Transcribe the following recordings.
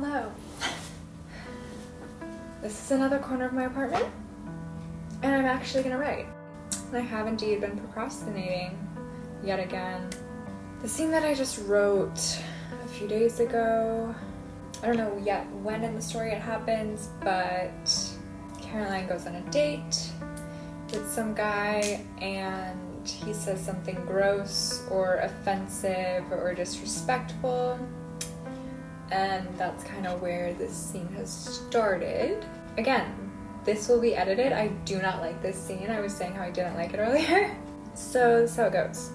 Hello. This is another corner of my apartment, and I'm actually gonna write. I have indeed been procrastinating yet again. The scene that I just wrote a few days ago, I don't know yet when in the story it happens, but Caroline goes on a date with some guy and he says something gross or offensive or disrespectful. And that's kind of where this scene has started. Again, this will be edited. I do not like this scene. I was saying how I didn't like it earlier. So this is how it goes.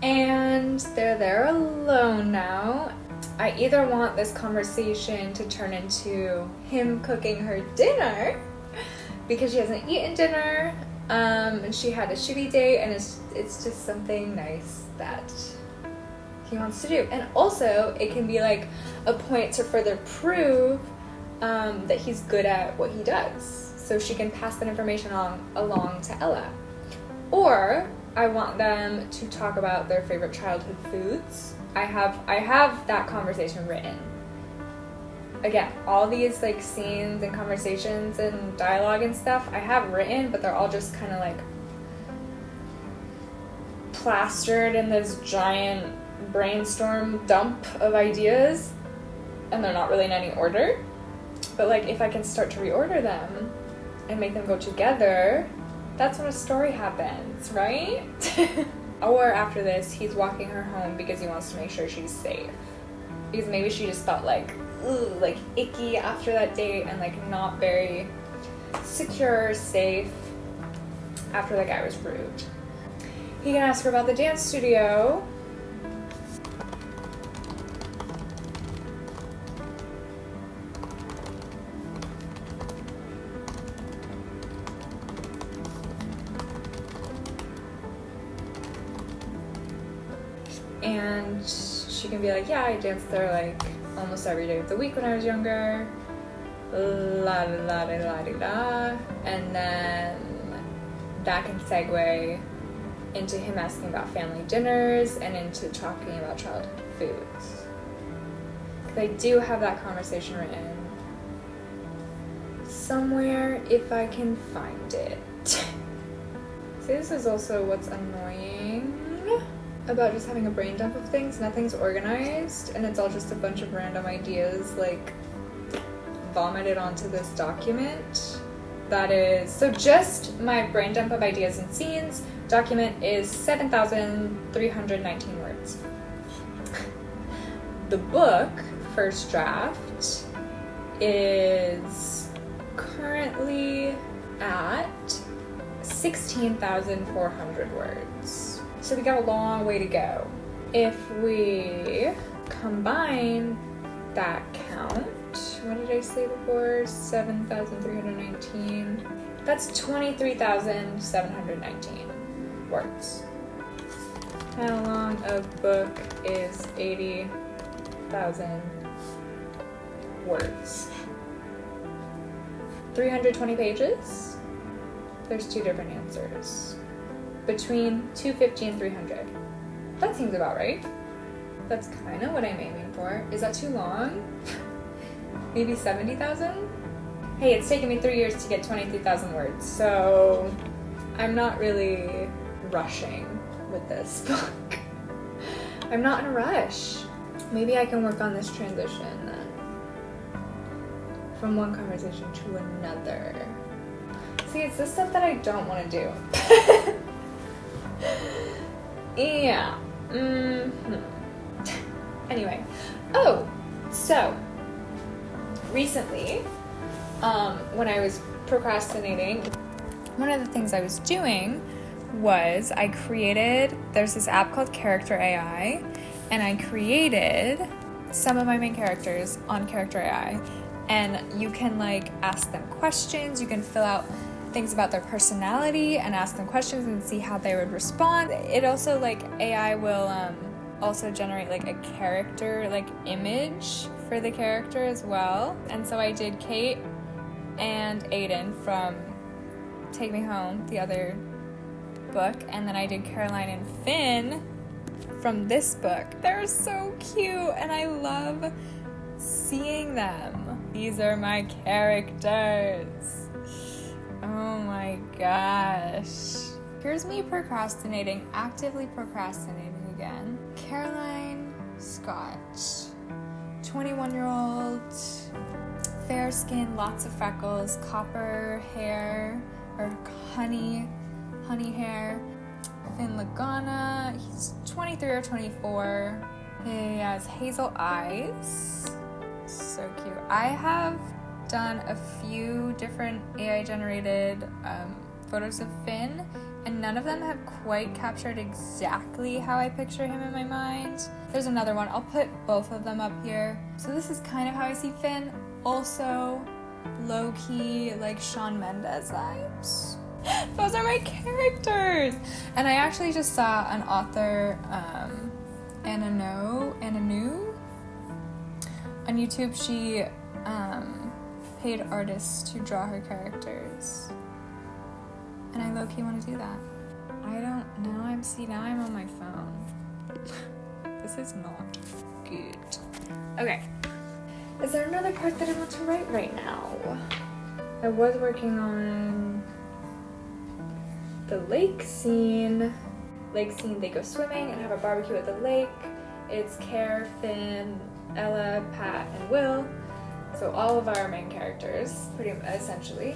And they're there alone now. I either want this conversation to turn into him cooking her dinner because she hasn't eaten dinner, and she had a shitty day, and it's just something nice that he wants to do. And also, it can be like a point to further prove that he's good at what he does, so she can pass that information along to Ella. Or I want them to talk about their favorite childhood foods. I have that conversation written. Again, all these like scenes and conversations and dialogue and stuff I have written, but they're all just kind of like plastered in this giant brainstorm dump of ideas, and they're not really in any order. But like if I can start to reorder them and make them go together, that's when a story happens, right? Or after this, he's walking her home because he wants to make sure she's safe. Because maybe she just felt like icky after that date and like not very secure or safe after the guy was rude. He can ask her about the dance studio. And she can be like, yeah, I danced there like almost every day of the week when I was younger. La da la da la da da. And then that can segue into him asking about family dinners and into talking about childhood foods. Because I do have that conversation written somewhere if I can find it. See, this is also what's annoying about just having a brain dump of things. Nothing's organized, and it's all just a bunch of random ideas like vomited onto this document. That is, so just my brain dump of ideas and scenes document is 7,319 words. The book, first draft, is currently at 16,400 words. So we got a long way to go. If we combine that count, what did I say before? 7,319. That's 23,719 words. How long a book is 80,000 words? 320 pages? There's two different answers. Between 250 and 300. That seems about right. That's kind of what I'm aiming for. Is that too long? Maybe 70,000? Hey, it's taken me 3 years to get 23,000 words, so I'm not really rushing with this book. I'm not in a rush. Maybe I can work on this transition then. From one conversation to another. See, it's this stuff that I don't want to do. Yeah. Anyway. Oh, so recently, when I was procrastinating, one of the things I was doing was there's this app called Character AI, and I created some of my main characters on Character AI, and you can like ask them questions, you can fill out things about their personality and ask them questions and see how they would respond. It also like AI will also generate like a character like image for the character as well. And so I did Kate and Aiden from Take Me Home, the other book, and then I did Caroline and Finn from this book. They're so cute, and I love seeing them. These are my characters. Oh my gosh. Here's me procrastinating, actively procrastinating again. Caroline Scott, 21-year-old, fair skin, lots of freckles, copper hair, or honey hair. Finn Lagana, he's 23 or 24. He has hazel eyes. So cute. I have done a few different AI generated photos of Finn, and none of them have quite captured exactly how I picture him in my mind. There's another one. I'll put both of them up here. So this is kind of how I see Finn. Also, low-key, like Shawn Mendes vibes. Those are my characters! And I actually just saw an author, Anna Nu, on YouTube. She paid artists to draw her characters. And I low-key want to do that. I don't know. Now I'm on my phone. This is not good. Okay. Is there another part that I want to write right now? I was working on the lake scene. They go swimming and have a barbecue at the lake. It's Care, Finn, Ella, Pat, and Will. So all of our main characters, pretty essentially.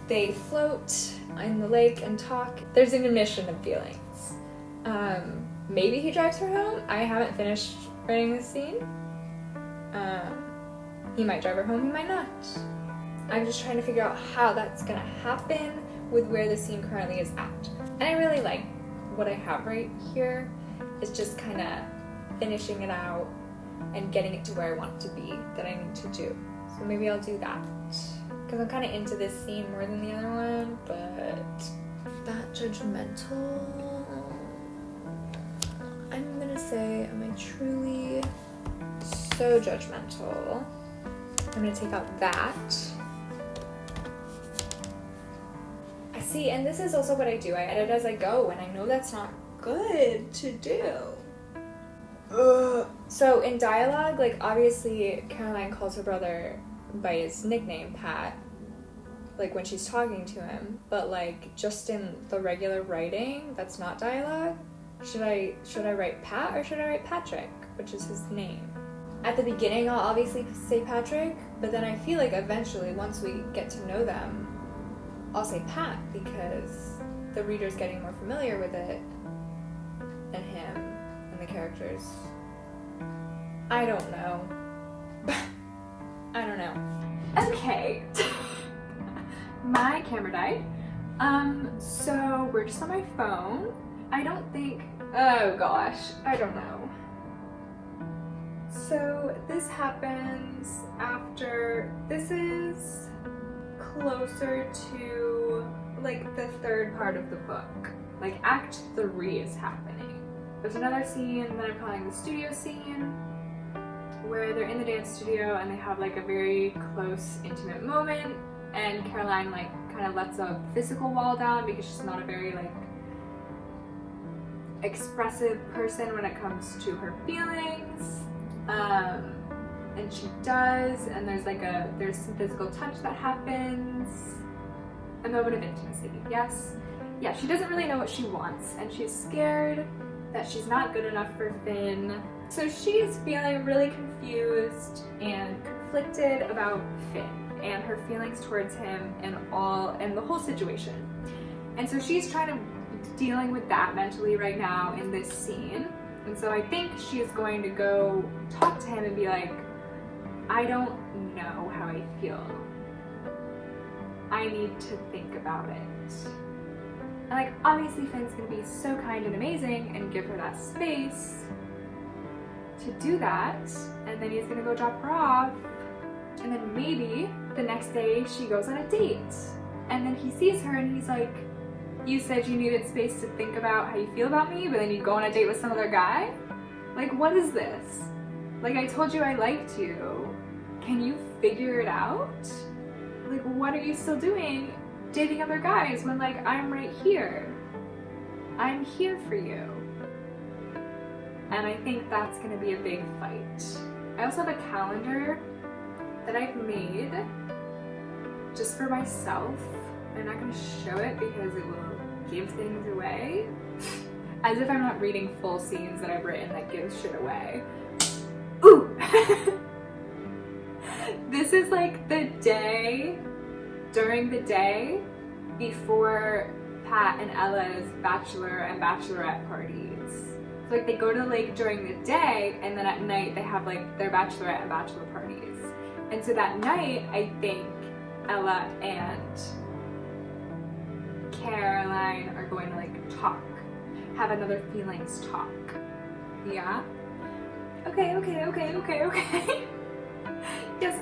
They float in the lake and talk. There's an admission of feelings. Maybe he drives her home. I haven't finished writing this scene. He might drive her home, he might not. I'm just trying to figure out how that's gonna happen with where the scene currently is at. And I really like what I have right here. It's just kind of finishing it out and getting it to where I want it to be that I need to do. So maybe I'll do that. Because I'm kind of into this scene more than the other one, but that judgmental. I'm gonna say, am I truly so judgmental? I'm gonna take out that. I see, and this is also what I do. I edit as I go, and I know that's not good to do. Ugh. So in dialogue, like obviously Caroline calls her brother by his nickname, Pat, like when she's talking to him, but like just in the regular writing, that's not dialogue. Should I write Pat or should I write Patrick, which is his name? At the beginning, I'll obviously say Patrick, but then I feel like eventually, once we get to know them, I'll say Pat because the reader's getting more familiar with it and him and the characters. I don't know. I don't know. Okay. My camera died. So we're just on my phone. I don't think, oh gosh, I don't know. So this happens after, this is closer to like the third part of the book. Like Act 3 is happening. There's another scene that I'm calling the studio scene where they're in the dance studio and they have like a very close, intimate moment, and Caroline like kind of lets a physical wall down because she's not a very like expressive person when it comes to her feelings. And she does, and there's some physical touch that happens. A moment of intimacy, yes? Yeah, she doesn't really know what she wants, and she's scared that she's not good enough for Finn. So she's feeling really confused and conflicted about Finn and her feelings towards him and the whole situation. And so she's dealing with that mentally right now in this scene. And so I think she's going to go talk to him and be like, I don't know how I feel. I need to think about it. And like, obviously Finn's gonna be so kind and amazing and give her that space to do that. And then he's gonna go drop her off. And then maybe the next day she goes on a date. And then he sees her and he's like, you said you needed space to think about how you feel about me, but then you go on a date with some other guy? Like, what is this? Like, I told you I liked you. Can you figure it out? Like, what are you still doing dating other guys when, like, I'm right here? I'm here for you. And I think that's gonna be a big fight. I also have a calendar that I've made just for myself. I'm not gonna show it because it will give things away. As if I'm not reading full scenes that I've written that gives shit away. Ooh! This is like the day, during the day, before Pat and Ella's bachelor and bachelorette parties. So like they go to the lake during the day, and then at night they have like their bachelorette and bachelor parties. And so that night, I think Ella and Caroline are going to like talk, have another feelings talk. Yeah? Okay. Yes.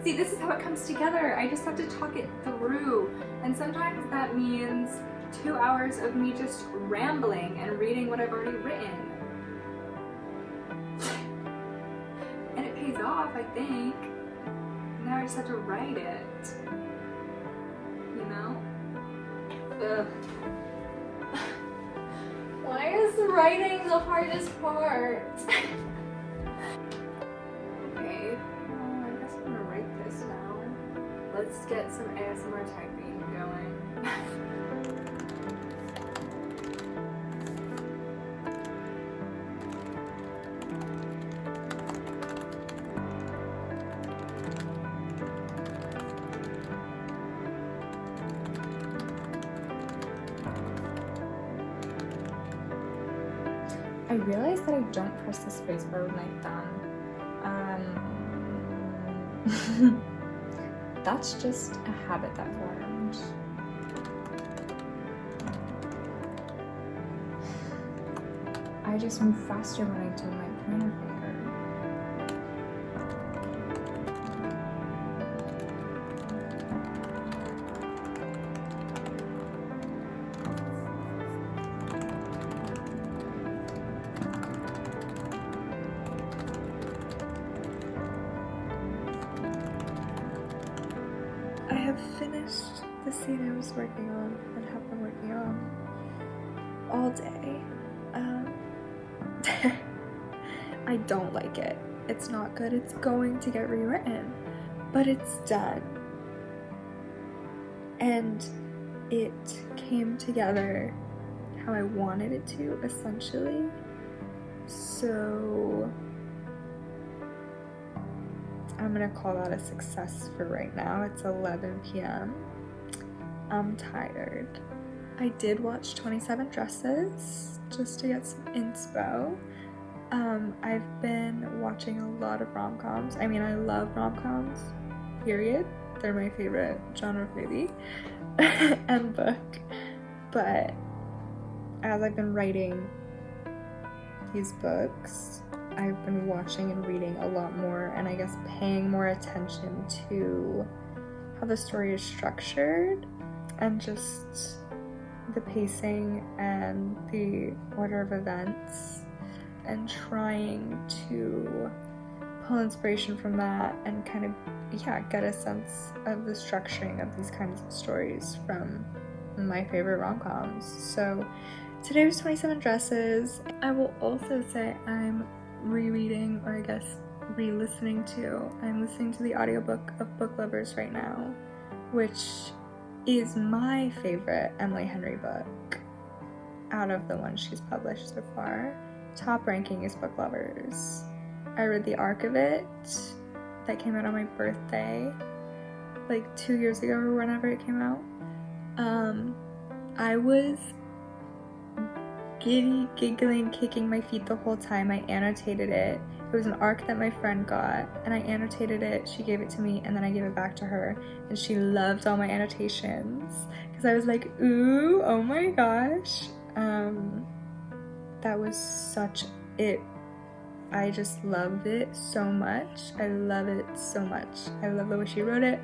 See, this is how it comes together. I just have to talk it through. And sometimes that means 2 hours of me just rambling and reading what I've already written. And it pays off, I think. Now I just have to write it. You know? Ugh. Why is writing the hardest part? Okay, well, I guess I'm gonna write this now. Let's get some ASMR typing going. I realize that I don't press the spacebar with my thumb. That's just a habit that formed. I just move faster when I do my pointer finger. I have finished the scene I was working on and have been working on all day. I don't like it. It's not good. It's going to get rewritten, but it's done. And it came together how I wanted it to, essentially. So I'm gonna call that a success for right now. It's 11 p.m. I'm tired. I did watch 27 Dresses just to get some inspo. I've been watching a lot of rom-coms. I mean, I love rom-coms, period. They're my favorite genre of movie and book. But as I've been writing these books, I've been watching and reading a lot more, and I guess paying more attention to how the story is structured and just the pacing and the order of events, and trying to pull inspiration from that and kind of, get a sense of the structuring of these kinds of stories from my favorite rom-coms. So today was 27 Dresses. I will also say I'm rereading, or I guess re-listening to, I'm listening to the audiobook of Book Lovers right now, which is my favorite Emily Henry book out of the ones she's published so far. Top ranking is Book Lovers. I read the arc of it that came out on my birthday like 2 years ago or whenever it came out. I was giddy, giggling, kicking my feet the whole time. I annotated it. It was an arc that my friend got, and I annotated it. She gave it to me, and then I gave it back to her, and she loved all my annotations because I was like, ooh, oh my gosh. That was such it. I just loved it so much. I love it so much. I love the way she wrote it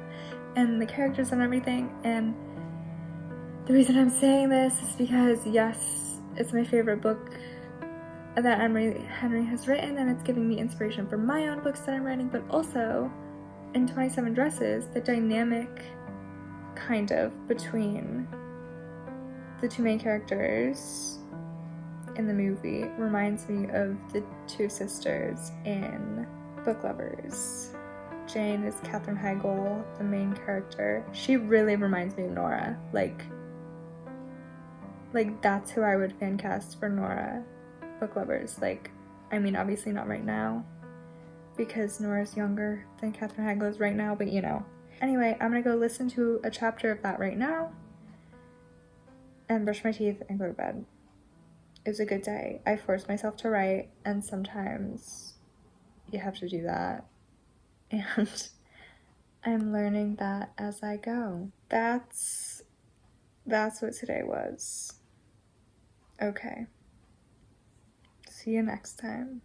and the characters and everything. And the reason I'm saying this is because, yes, it's my favorite book that Emily Henry has written, and it's giving me inspiration for my own books that I'm writing, but also in 27 Dresses, the dynamic kind of between the two main characters in the movie reminds me of the two sisters in Book Lovers. Jane is Katherine Heigl, the main character. She really reminds me of Nora. Like that's who I would fan cast for Nora, Book Lovers. Like, I mean, obviously not right now, because Nora's younger than Katherine Heigl is right now, but you know. Anyway, I'm gonna go listen to a chapter of that right now, and brush my teeth and go to bed. It was a good day. I forced myself to write, and sometimes you have to do that. And I'm learning that as I go. That's what today was. Okay. See you next time.